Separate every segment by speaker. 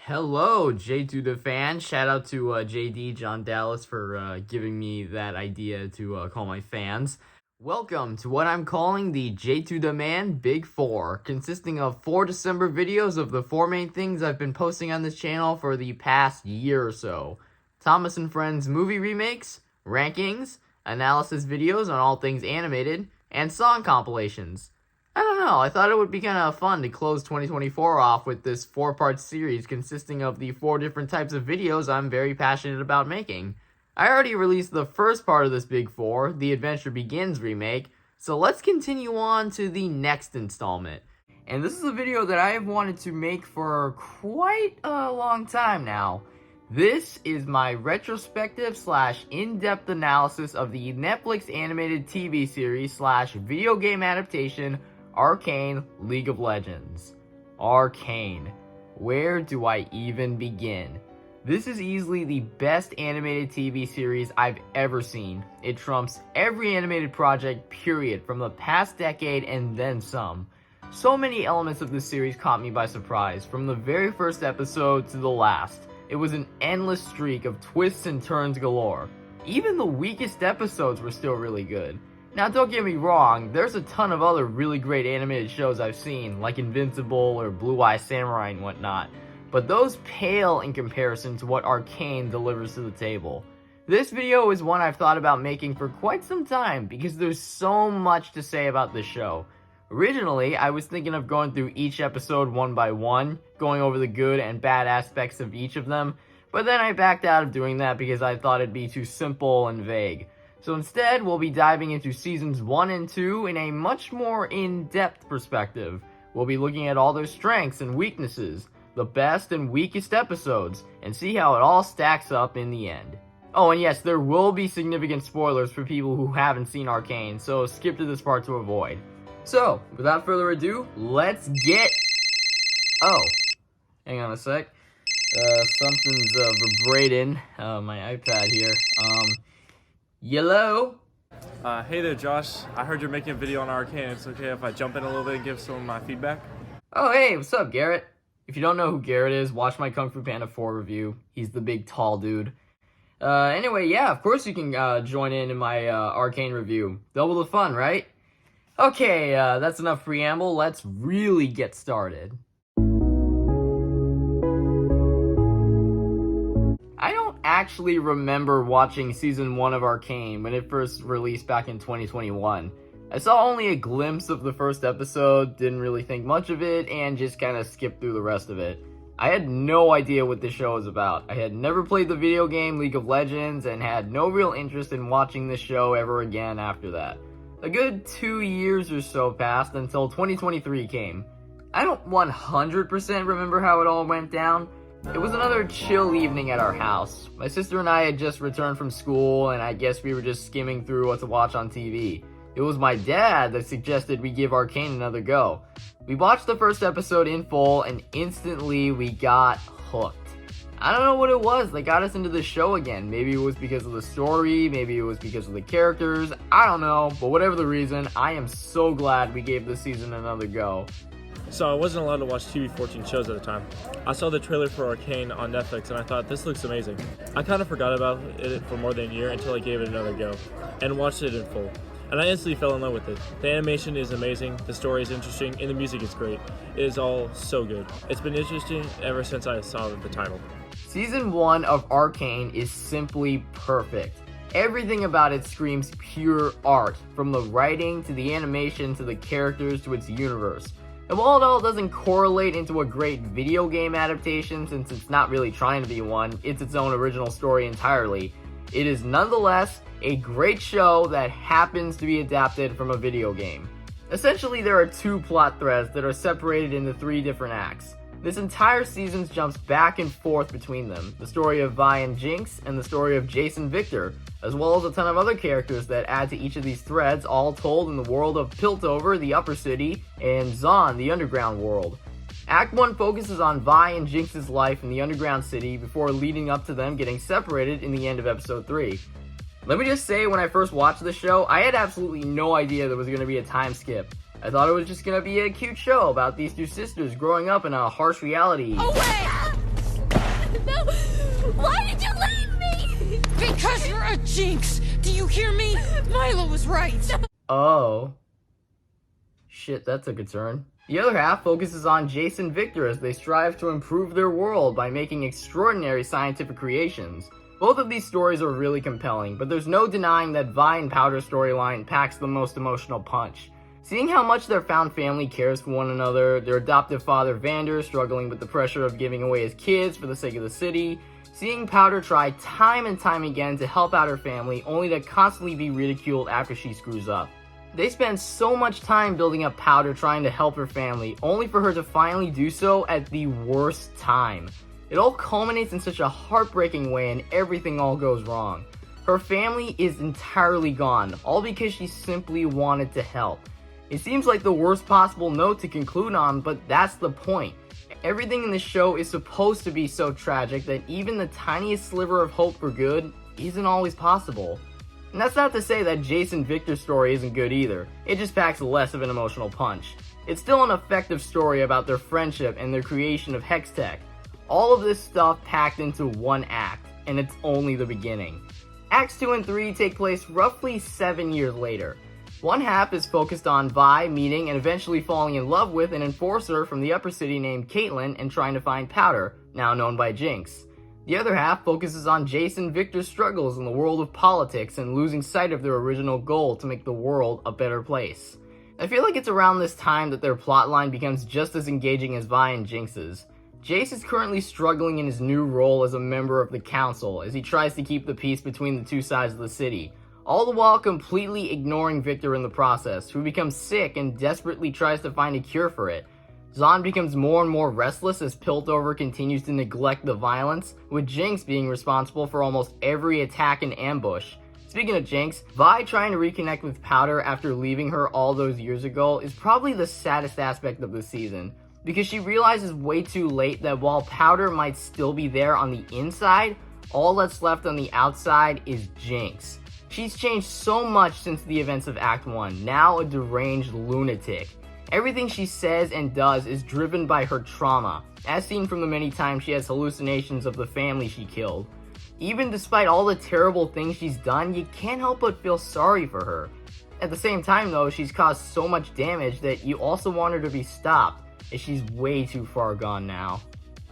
Speaker 1: Hello, J2 the fan. Shout out to JD John Dallas for giving me that idea to call my fans. Welcome to what I'm calling the J2 the Man Big 4, consisting of 4 December videos of the 4 main things I've been posting on this channel for the past year or so. Thomas and Friends movie remakes, rankings, analysis videos on all things animated, and song compilations. I don't know, I thought it would be kind of fun to close 2024 off with this 4-part series consisting of the 4 different types of videos I'm very passionate about making. I already released the first part of this Big 4, the Adventure Begins remake, so let's continue on to the next installment. And this is a video that I have wanted to make for quite a long time now. This is my retrospective / in-depth analysis of the Netflix animated TV series / video game adaptation Arcane League of Legends. Arcane. Where do I even begin? This is easily the best animated TV series I've ever seen. It trumps every animated project, period, from the past decade and then some. So many elements of this series caught me by surprise, from the very first episode to the last. It was an endless streak of twists and turns galore. Even the weakest episodes were still really good. Now don't get me wrong, there's a ton of other really great animated shows I've seen, like Invincible or Blue Eye Samurai and whatnot, but those pale in comparison to what Arcane delivers to the table. This video is one I've thought about making for quite some time because there's so much to say about this show. Originally, I was thinking of going through each episode one by one, going over the good and bad aspects of each of them, but then I backed out of doing that because I thought it'd be too simple and vague. So instead, we'll be diving into seasons 1 and 2 in a much more in-depth perspective. We'll be looking at all their strengths and weaknesses, the best and weakest episodes, and see how it all stacks up in the end. Oh, and yes, there will be significant spoilers for people who haven't seen Arcane, so skip to this part to avoid. So, without further ado, let's get... Oh, hang on a sec. Something's vibrating. My iPad here. Yellow?
Speaker 2: Hey there, Josh. I heard you're making a video on Arcane. It's okay if I jump in a little bit and give some of my feedback?
Speaker 1: Oh, hey, what's up, Garrett? If you don't know who Garrett is, watch my Kung Fu Panda 4 review. He's the big, tall dude. Anyway, yeah, of course you can join in my Arcane review. Double the fun, right? Okay, that's enough preamble. Let's really get started. I don't actually remember watching season 1 of Arcane when it first released back in 2021. I saw only a glimpse of the first episode, didn't really think much of it, and just kind of skipped through the rest of it. I had no idea what this show was about. I had never played the video game League of Legends and had no real interest in watching this show ever again after that. A good 2 years or so passed until 2023 came. I don't 100% remember how it all went down. It was another chill evening at our house. My sister and I had just returned from school, and I guess we were just skimming through what to watch on TV. It was my dad that suggested we give Arcane another go. We watched the first episode in full, and instantly we got hooked. I don't know what it was that got us into the show again. Maybe it was because of the story, maybe it was because of the characters, I don't know, but whatever the reason, I am so glad we gave this season another go.
Speaker 2: So I wasn't allowed to watch TV 14 shows at the time. I saw the trailer for Arcane on Netflix and I thought, this looks amazing. I kind of forgot about it for more than a year until I gave it another go and watched it in full. And I instantly fell in love with it. The animation is amazing, the story is interesting, and the music is great. It is all so good. It's been interesting ever since I saw the title.
Speaker 1: Season 1 of Arcane is simply perfect. Everything about it screams pure art, from the writing to the animation to the characters to its universe. And while it all doesn't correlate into a great video game adaptation, since it's not really trying to be one, it's its own original story entirely, it is nonetheless a great show that happens to be adapted from a video game. Essentially, there are 2 plot threads that are separated into 3 different acts. This entire season jumps back and forth between them, the story of Vi and Jinx and the story of Jace and Victor, as well as a ton of other characters that add to each of these threads, all told in the world of Piltover, the upper city, and Zaun, the underground world. Act 1 focuses on Vi and Jinx's life in the underground city before leading up to them getting separated in the end of episode 3. Let me just say, when I first watched the show, I had absolutely no idea there was going to be a time skip. I thought it was just gonna be a cute show about these two sisters growing up in a harsh reality.
Speaker 3: Oh wait! Jinx, do you hear me? Milo was right.
Speaker 1: Oh. Shit, that took a turn. The other half focuses on Jace and Victor as they strive to improve their world by making extraordinary scientific creations. Both of these stories are really compelling, but there's no denying that Vi and Powder's storyline packs the most emotional punch. Seeing how much their found family cares for one another, their adoptive father Vander struggling with the pressure of giving away his kids for the sake of the city, seeing Powder try time and time again to help out her family only to constantly be ridiculed after she screws up. They spend so much time building up Powder trying to help her family, only for her to finally do so at the worst time. It all culminates in such a heartbreaking way and everything all goes wrong. Her family is entirely gone, all because she simply wanted to help. It seems like the worst possible note to conclude on, but that's the point. Everything in this show is supposed to be so tragic that even the tiniest sliver of hope for good isn't always possible. And that's not to say that Jace and Victor's story isn't good either, it just packs less of an emotional punch. It's still an effective story about their friendship and their creation of Hex Tech. All of this stuff packed into one act, and it's only the beginning. Acts 2 and 3 take place roughly 7 years later. One half is focused on Vi meeting and eventually falling in love with an enforcer from the upper city named Caitlin and trying to find Powder, now known by Jinx. The other half focuses on Jace and Victor's struggles in the world of politics and losing sight of their original goal to make the world a better place. I feel like it's around this time that their plotline becomes just as engaging as Vi and Jinx's. Jace is currently struggling in his new role as a member of the council as he tries to keep the peace between the two sides of the city, all the while completely ignoring Victor in the process, who becomes sick and desperately tries to find a cure for it. Zahn becomes more and more restless as Piltover continues to neglect the violence, with Jinx being responsible for almost every attack and ambush. Speaking of Jinx, Vi trying to reconnect with Powder after leaving her all those years ago is probably the saddest aspect of the season, because she realizes way too late that while Powder might still be there on the inside, all that's left on the outside is Jinx. She's changed so much since the events of Act 1, now a deranged lunatic. Everything she says and does is driven by her trauma, as seen from the many times she has hallucinations of the family she killed. Even despite all the terrible things she's done, you can't help but feel sorry for her. At the same time though, she's caused so much damage that you also want her to be stopped, as she's way too far gone now.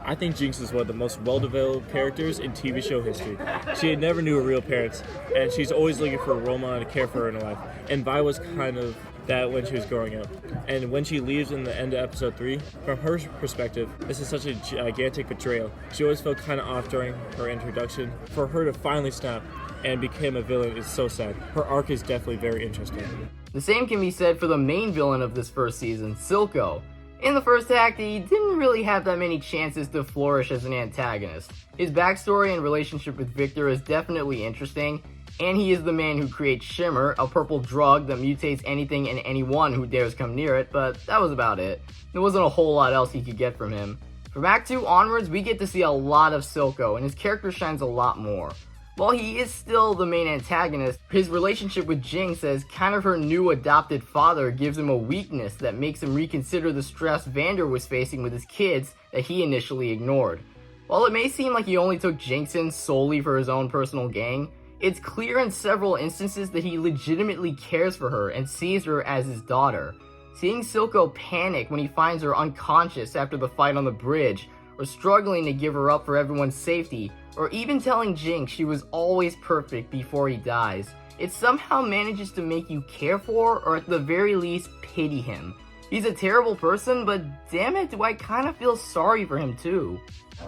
Speaker 2: I think Jinx is one of the most well-developed characters in TV show history. She never knew her real parents, and she's always looking for a role model to care for her in her life. And Vi was kind of that when she was growing up. And when she leaves in the end of episode 3, from her perspective, this is such a gigantic betrayal. She always felt kind of off during her introduction. For her to finally snap and become a villain is so sad. Her arc is definitely very interesting.
Speaker 1: The same can be said for the main villain of this first season, Silco. In the first act, he didn't really have that many chances to flourish as an antagonist. His backstory and relationship with Victor is definitely interesting, and he is the man who creates Shimmer, a purple drug that mutates anything and anyone who dares come near it, but that was about it. There wasn't a whole lot else he could get from him. From Act 2 onwards, we get to see a lot of Silco, and his character shines a lot more. While he is still the main antagonist, his relationship with Jinx as kind of her new adopted father gives him a weakness that makes him reconsider the stress Vander was facing with his kids that he initially ignored. While it may seem like he only took Jinx in solely for his own personal gain, it's clear in several instances that he legitimately cares for her and sees her as his daughter. Seeing Silco panic when he finds her unconscious after the fight on the bridge, or struggling to give her up for everyone's safety, or even telling Jinx she was always perfect before he dies, it somehow manages to make you care for, or at the very least, pity him. He's a terrible person, but damn it, do I kind of feel sorry for him too.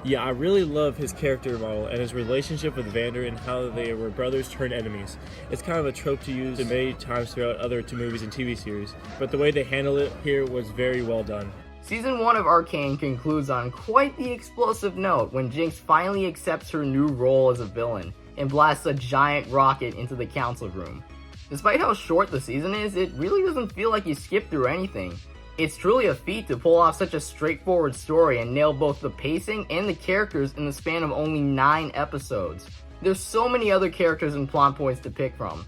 Speaker 2: Yeah, I really love his character model and his relationship with Vander and how they were brothers turned enemies. It's kind of a trope to use many times throughout other movies and TV series, but the way they handled it here was very well done.
Speaker 1: Season 1 of Arcane concludes on quite the explosive note when Jinx finally accepts her new role as a villain and blasts a giant rocket into the council room. Despite how short the season is, it really doesn't feel like you skipped through anything. It's truly a feat to pull off such a straightforward story and nail both the pacing and the characters in the span of only 9 episodes. There's so many other characters and plot points to pick from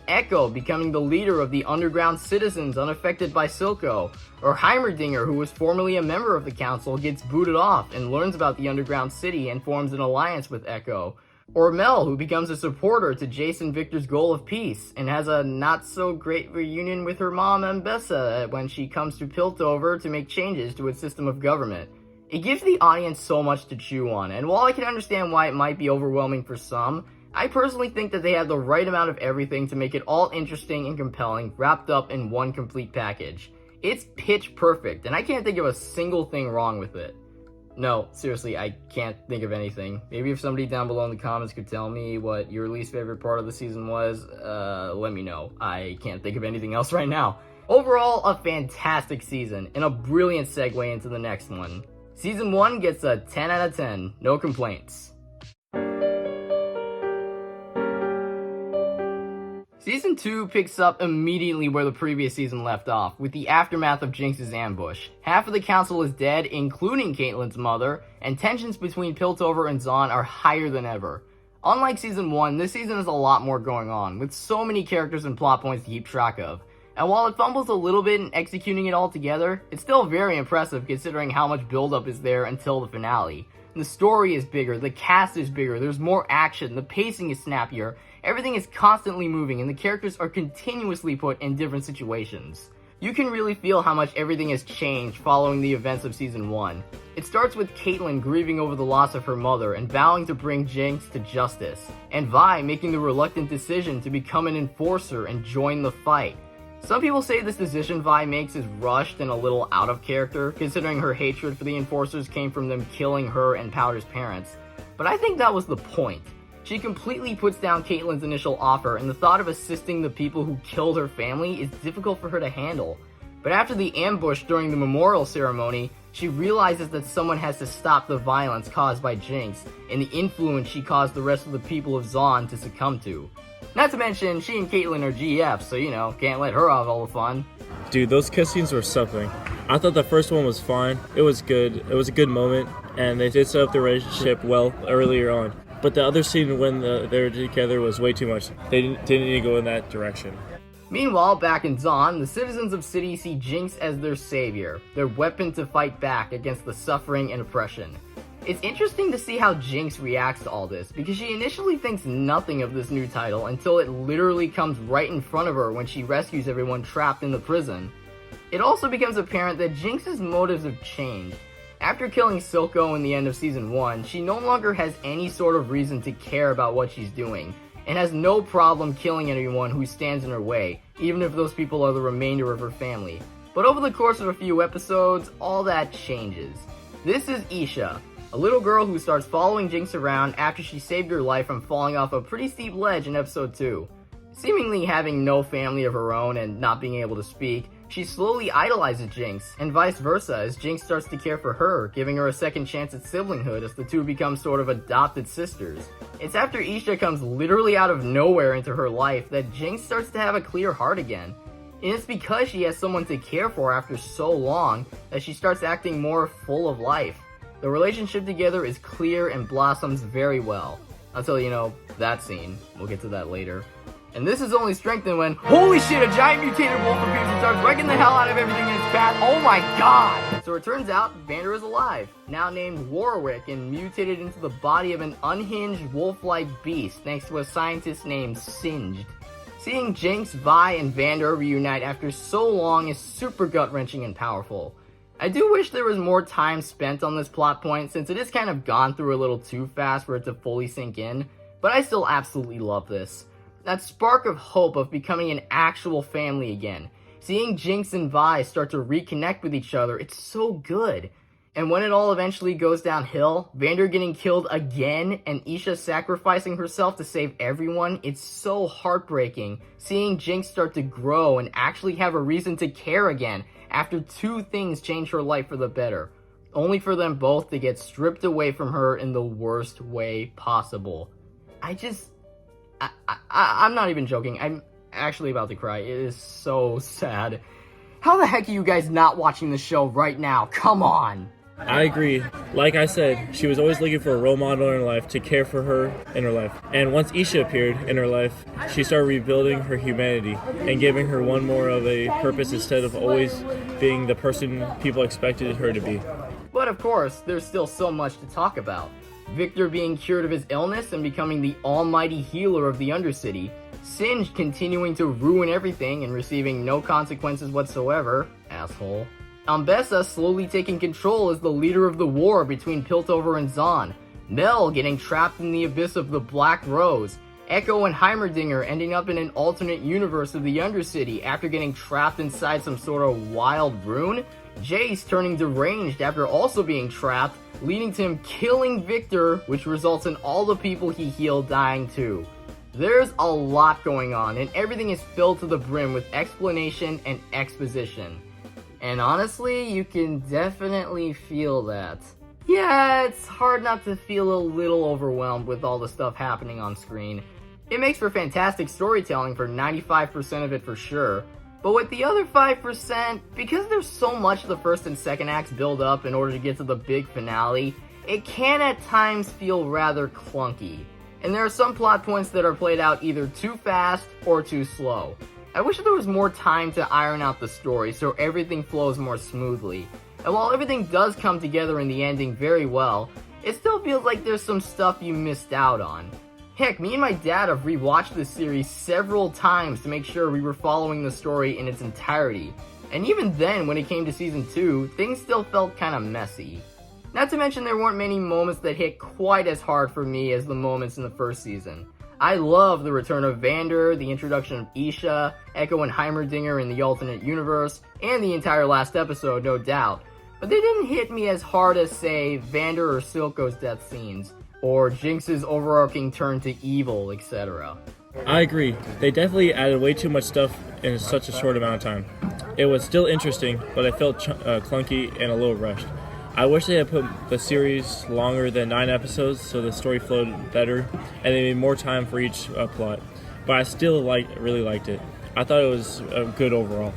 Speaker 1: Echo becoming the leader of the underground citizens unaffected by Silco, or Heimerdinger, who was formerly a member of the council, gets booted off and learns about the underground city and forms an alliance with Echo, Or Mel, who becomes a supporter to Jason Victor's goal of peace, and has a not-so-great reunion with her mom Mbessa when she comes to Piltover to make changes to its system of government. It gives the audience so much to chew on, and while I can understand why it might be overwhelming for some, I personally think that they had the right amount of everything to make it all interesting and compelling, wrapped up in one complete package. It's pitch perfect, and I can't think of a single thing wrong with it. No, seriously, I can't think of anything. Maybe if somebody down below in the comments could tell me what your least favorite part of the season was, let me know. I can't think of anything else right now. Overall, a fantastic season, and a brilliant segue into the next one. Season 1 gets a 10 out of 10, no complaints. Season 2 picks up immediately where the previous season left off, with the aftermath of Jinx's ambush. Half of the council is dead, including Caitlyn's mother, and tensions between Piltover and Zaun are higher than ever. Unlike Season 1, this season has a lot more going on, with so many characters and plot points to keep track of. And while it fumbles a little bit in executing it all together, it's still very impressive considering how much buildup is there until the finale. The story is bigger, the cast is bigger, there's more action, the pacing is snappier, everything is constantly moving, and the characters are continuously put in different situations. You can really feel how much everything has changed following the events of Season 1. It starts with Caitlyn grieving over the loss of her mother and vowing to bring Jinx to justice, and Vi making the reluctant decision to become an enforcer and join the fight. Some people say this decision Vi makes is rushed and a little out of character, considering her hatred for the Enforcers came from them killing her and Powder's parents. But I think that was the point. She completely puts down Caitlyn's initial offer, and the thought of assisting the people who killed her family is difficult for her to handle. But after the ambush during the memorial ceremony, she realizes that someone has to stop the violence caused by Jinx, and the influence she caused the rest of the people of Zaun to succumb to. Not to mention, she and Caitlyn are GFs, so can't let her off all the fun.
Speaker 2: Dude, those kiss scenes were something. I thought the first one was fine. It was good. It was a good moment, and they did set up the relationship well earlier on. But the other scene when they were together was way too much. They didn't need to go in that direction.
Speaker 1: Meanwhile, back in Zaun, the citizens of City see Jinx as their savior, their weapon to fight back against the suffering and oppression. It's interesting to see how Jinx reacts to all this, because she initially thinks nothing of this new title until it literally comes right in front of her when she rescues everyone trapped in the prison. It also becomes apparent that Jinx's motives have changed. After killing Silco in the end of Season 1, she no longer has any sort of reason to care about what she's doing, and has no problem killing anyone who stands in her way, even if those people are the remainder of her family. But over the course of a few episodes, all that changes. This is Isha, a little girl who starts following Jinx around after she saved her life from falling off a pretty steep ledge in episode 2. Seemingly having no family of her own and not being able to speak, she slowly idolizes Jinx, and vice versa as Jinx starts to care for her, giving her a second chance at siblinghood as the two become sort of adopted sisters. It's after Isha comes literally out of nowhere into her life that Jinx starts to have a clear heart again. And it's because she has someone to care for after so long that she starts acting more full of life. The relationship together is clear and blossoms very well. Until, that scene. We'll get to that later. And this is only strengthened when, holy shit, a giant mutated wolf appears and starts wrecking the hell out of everything in its path. Oh my god! So it turns out, Vander is alive, now named Warwick, and mutated into the body of an unhinged wolf-like beast thanks to a scientist named Singed. Seeing Jinx, Vi, and Vander reunite after so long is super gut-wrenching and powerful. I do wish there was more time spent on this plot point, since it is kind of gone through a little too fast for it to fully sink in, but I still absolutely love this. That spark of hope of becoming an actual family again. Seeing Jinx and Vi start to reconnect with each other, it's so good. And when it all eventually goes downhill, Vander getting killed again and Isha sacrificing herself to save everyone, it's so heartbreaking. Seeing Jinx start to grow and actually have a reason to care again after two things change her life for the better, only for them both to get stripped away from her in the worst way possible. I'm not even joking. I'm actually about to cry. It is so sad. How the heck are you guys not watching the show right now? Come on!
Speaker 2: I agree. Like I said, she was always looking for a role model in her life to care for her in her life. And once Isha appeared in her life, she started rebuilding her humanity and giving her one more of a purpose instead of always being the person people expected her to be.
Speaker 1: But of course, there's still so much to talk about. Victor being cured of his illness and becoming the almighty healer of the Undercity, Singe continuing to ruin everything and receiving no consequences whatsoever, asshole. Ambessa slowly taking control as the leader of the war between Piltover and Zahn, Mel getting trapped in the abyss of the Black Rose, Echo and Heimerdinger ending up in an alternate universe of the Undercity after getting trapped inside some sort of wild rune, Jace turning deranged after also being trapped, leading to him killing Victor, which results in all the people he healed dying too. There's a lot going on, and everything is filled to the brim with explanation and exposition. And honestly, you can definitely feel that. Yeah, it's hard not to feel a little overwhelmed with all the stuff happening on screen. It makes for fantastic storytelling for 95% of it for sure, but with the other 5%, because there's so much the first and second acts build up in order to get to the big finale, it can at times feel rather clunky. And there are some plot points that are played out either too fast or too slow. I wish there was more time to iron out the story so everything flows more smoothly. And while everything does come together in the ending very well, it still feels like there's some stuff you missed out on. Heck, me and my dad have rewatched this series several times to make sure we were following the story in its entirety. And even then, when it came to season 2, things still felt kinda messy. Not to mention there weren't many moments that hit quite as hard for me as the moments in the first season. I love the return of Vander, the introduction of Isha, Echo and Heimerdinger in the alternate universe, and the entire last episode, no doubt. But they didn't hit me as hard as, say, Vander or Silco's death scenes, or Jinx's overarching turn to evil, etc.
Speaker 2: I agree. They definitely added way too much stuff in such a short amount of time. It was still interesting, but I felt clunky and a little rushed. I wish they had put the series longer than 9 episodes so the story flowed better and they made more time for each plot. But I still really liked it. I thought it was good overall.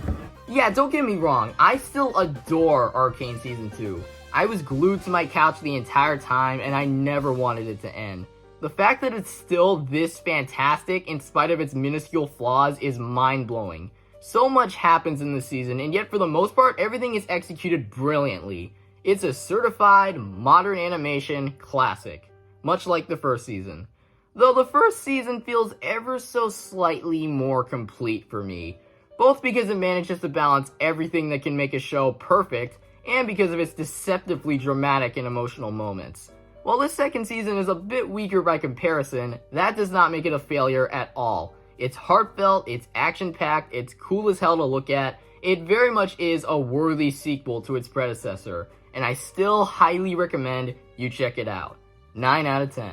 Speaker 1: Yeah, don't get me wrong, I still adore Arcane Season 2. I was glued to my couch the entire time and I never wanted it to end. The fact that it's still this fantastic in spite of its minuscule flaws is mind-blowing. So much happens in this season, and yet for the most part, everything is executed brilliantly. It's a certified, modern animation classic, much like the first season. Though the first season feels ever so slightly more complete for me, both because it manages to balance everything that can make a show perfect, and because of its deceptively dramatic and emotional moments. While this second season is a bit weaker by comparison, that does not make it a failure at all. It's heartfelt, it's action-packed, it's cool as hell to look at, it very much is a worthy sequel to its predecessor, and I still highly recommend you check it out. 9 out of 10.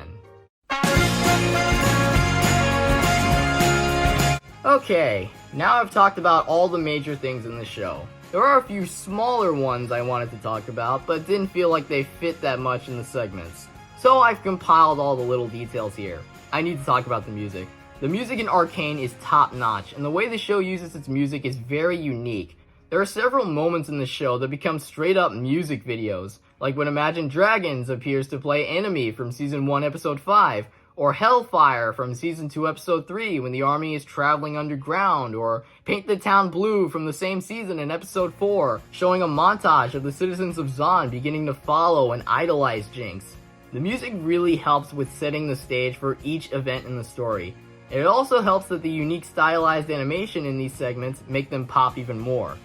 Speaker 1: Okay, now I've talked about all the major things in the show. There are a few smaller ones I wanted to talk about, but didn't feel like they fit that much in the segments. So I've compiled all the little details here. I need to talk about the music. The music in Arcane is top-notch, and the way the show uses its music is very unique. There are several moments in the show that become straight-up music videos, like when Imagine Dragons appears to play Enemy from Season 1, Episode 5, or Hellfire from Season 2, Episode 3 when the army is traveling underground, or Paint the Town Blue from the same season in Episode 4, showing a montage of the citizens of Zahn beginning to follow and idolize Jinx. The music really helps with setting the stage for each event in the story. And it also helps that the unique stylized animation in these segments make them pop even more.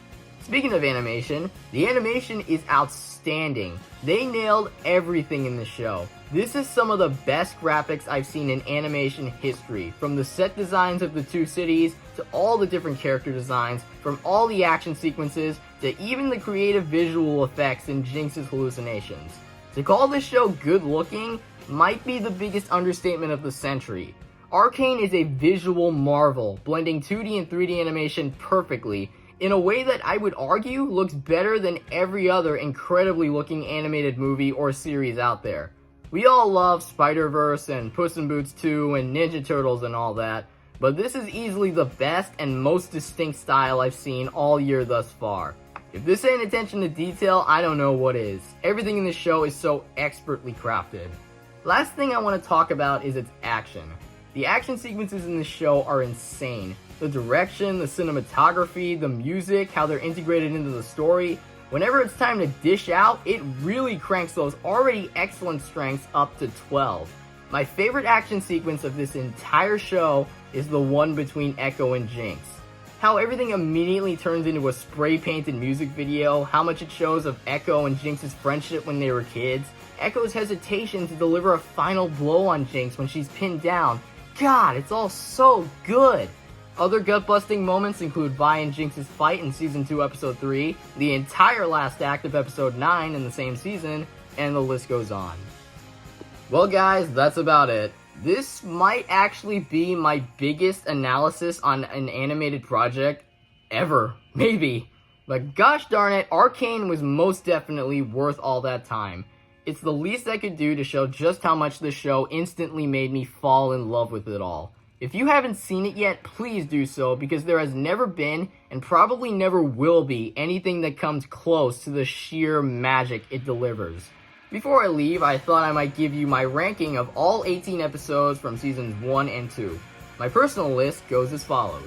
Speaker 1: Speaking of animation, the animation is outstanding. They nailed everything in the show. This is some of the best graphics I've seen in animation history, from the set designs of the two cities, to all the different character designs, from all the action sequences, to even the creative visual effects in Jinx's hallucinations. To call this show good looking might be the biggest understatement of the century. Arcane is a visual marvel, blending 2D and 3D animation perfectly, in a way that I would argue looks better than every other incredibly looking animated movie or series out there. We all love Spider-Verse and Puss in Boots 2 and Ninja Turtles and all that, but this is easily the best and most distinct style I've seen all year thus far. If this ain't attention to detail, I don't know what is. Everything in this show is so expertly crafted. Last thing I want to talk about is its action. The action sequences in this show are insane. The direction, the cinematography, the music, how they're integrated into the story, Whenever it's time to dish out, it really cranks those already excellent strengths up to 12. My favorite action sequence of this entire show is the one between Echo and Jinx. How everything immediately turns into a spray-painted music video, how much it shows of Echo and Jinx's friendship when they were kids, Echo's hesitation to deliver a final blow on Jinx when she's pinned down. God, it's all so good! Other gut-busting moments include Vi and Jinx's fight in Season 2, Episode 3, the entire last act of Episode 9 in the same season, and the list goes on. Well guys, that's about it. This might actually be my biggest analysis on an animated project ever. Maybe. But gosh darn it, Arcane was most definitely worth all that time. It's the least I could do to show just how much this show instantly made me fall in love with it all. If you haven't seen it yet, please do so, because there has never been, and probably never will be, anything that comes close to the sheer magic it delivers. Before I leave, I thought I might give you my ranking of all 18 episodes from seasons 1 and 2. My personal list goes as follows.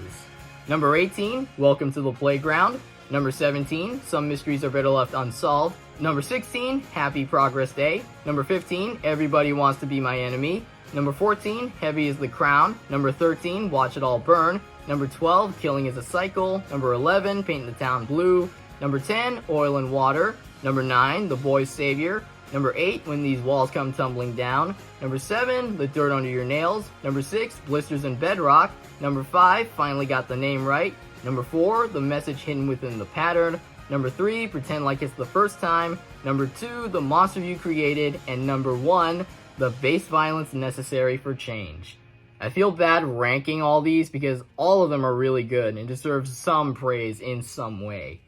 Speaker 1: Number 18, Welcome to the Playground. Number 17, Some Mysteries Are Better Left Unsolved. Number 16, Happy Progress Day. Number 15, Everybody Wants to Be My Enemy. Number 14, Heavy is the Crown. Number 13, Watch It All Burn. Number 12, Killing is a Cycle. Number 11, Paint the Town Blue. Number 10, Oil and Water. Number 9, The Boy's Savior. Number 8, When These Walls Come Tumbling Down. Number 7, The Dirt Under Your Nails. Number 6, Blisters and Bedrock. Number 5, Finally Got the Name Right. Number 4, The Message Hidden Within the Pattern. Number 3, Pretend Like It's the First Time. Number 2, The Monster You Created. And number 1, The Base Violence Necessary for Change. I feel bad ranking all these because all of them are really good and deserve some praise in some way.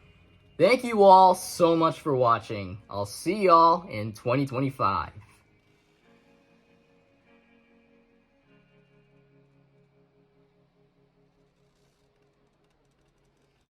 Speaker 1: Thank you all so much for watching. I'll see y'all in 2025.